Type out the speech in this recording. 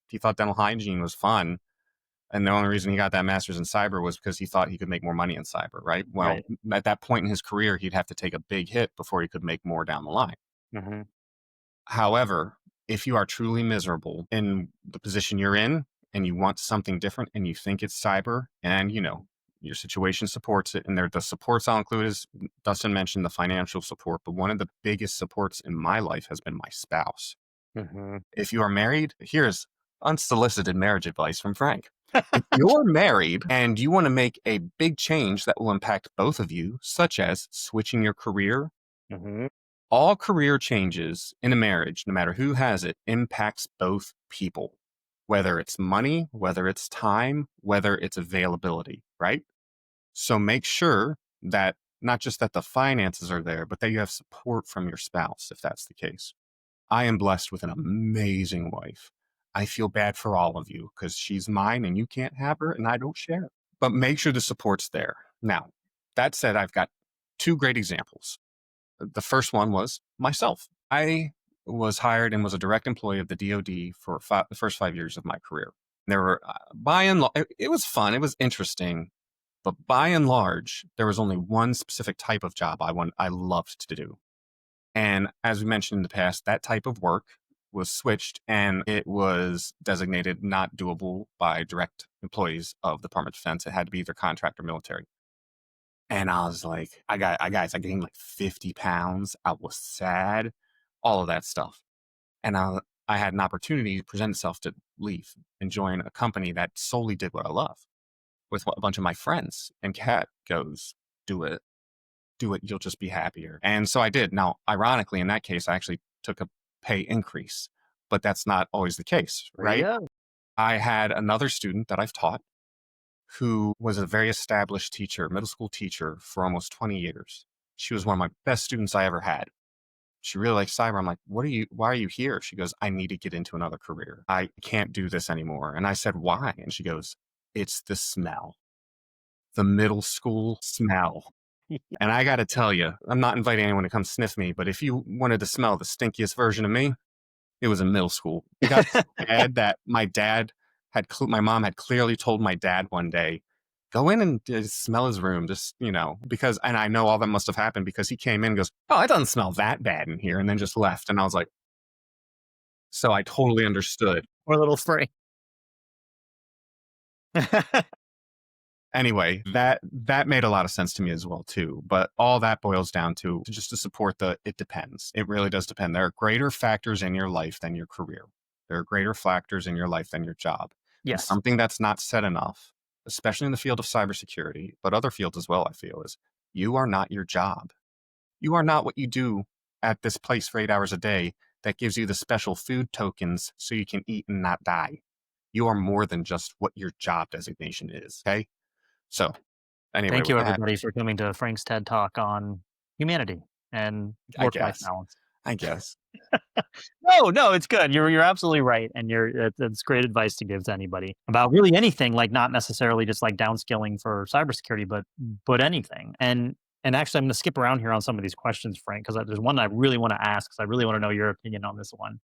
He thought dental hygiene was fun. And the only reason he got that master's in cyber was because he thought he could make more money in cyber, right? Well, Right. at that point in his career, he'd have to take a big hit before he could make more down the line. Hmm. However, if you are truly miserable in the position you're in and you want something different and you think it's cyber and your situation supports it, and the supports I'll include is Dustin mentioned the financial support, but one of the biggest supports in my life has been my spouse. Hmm. If you are married, here's unsolicited marriage advice from Frank. If you're married and you want to make a big change that will impact both of you, such as switching your career, Hmm. all career changes in a marriage, no matter who has it, impacts both people, whether it's money, whether it's time, whether it's availability, right? So make sure that not just that the finances are there, but that you have support from your spouse, if that's the case. I am blessed with an amazing wife. I feel bad for all of you because she's mine and you can't have her and I don't share. But make sure the support's there. Now, that said, I've got two great examples. The first one was myself. I was hired and was a direct employee of the DOD for the first 5 years of my career. There were, by and large, it was fun. It was interesting. But by and large, there was only one specific type of job I loved to do. And as we mentioned in the past, that type of work was switched and it was designated not doable by direct employees of the Department of Defense. It had to be either contract or military. And I was like, I gained like 50 pounds. I was sad, all of that stuff. And I had an opportunity to present itself to leave and join a company that solely did what I love with a bunch of my friends. And Kat goes, do it, you'll just be happier. And so I did. Now, ironically, in that case, I actually took a pay increase, but that's not always the case, There you right? go. I had another student that I've taught who was a very established teacher, middle school teacher for almost 20 years. She was one of my best students I ever had. She really likes cyber. I'm like, why are you here? She goes, I need to get into another career. I can't do this anymore. And I said, why? And she goes, it's the smell, the middle school smell. And I got to tell you, I'm not inviting anyone to come sniff me, but if you wanted to smell the stinkiest version of me, it was in middle school. It got so bad that my mom had clearly told my dad one day, go in and just smell his room, just, because, and I know all that must have happened because he came in and goes, oh, it doesn't smell that bad in here. And then just left. And I was like, so I totally understood. Or a little spray. Anyway, that made a lot of sense to me as well too. But all that boils down to just to support it depends. It really does depend. There are greater factors in your life than your career. There are greater factors in your life than your job. And Yes. something that's not said enough, especially in the field of cybersecurity, but other fields as well, I feel, is you are not your job. You are not what you do at this place for 8 hours a day that gives you the special food tokens so you can eat and not die. You are more than just what your job designation is. Okay. So anyway, Thank with you, that, everybody, for coming to Frank's TED Talk on humanity and I work-life guess, balance. I guess. No, no, it's good. You're absolutely right, and it's great advice to give to anybody about really anything, like not necessarily just like downskilling for cybersecurity, but anything. And actually, I'm going to skip around here on some of these questions, Frank, because there's one that I really want to ask, because I really want to know your opinion on this one.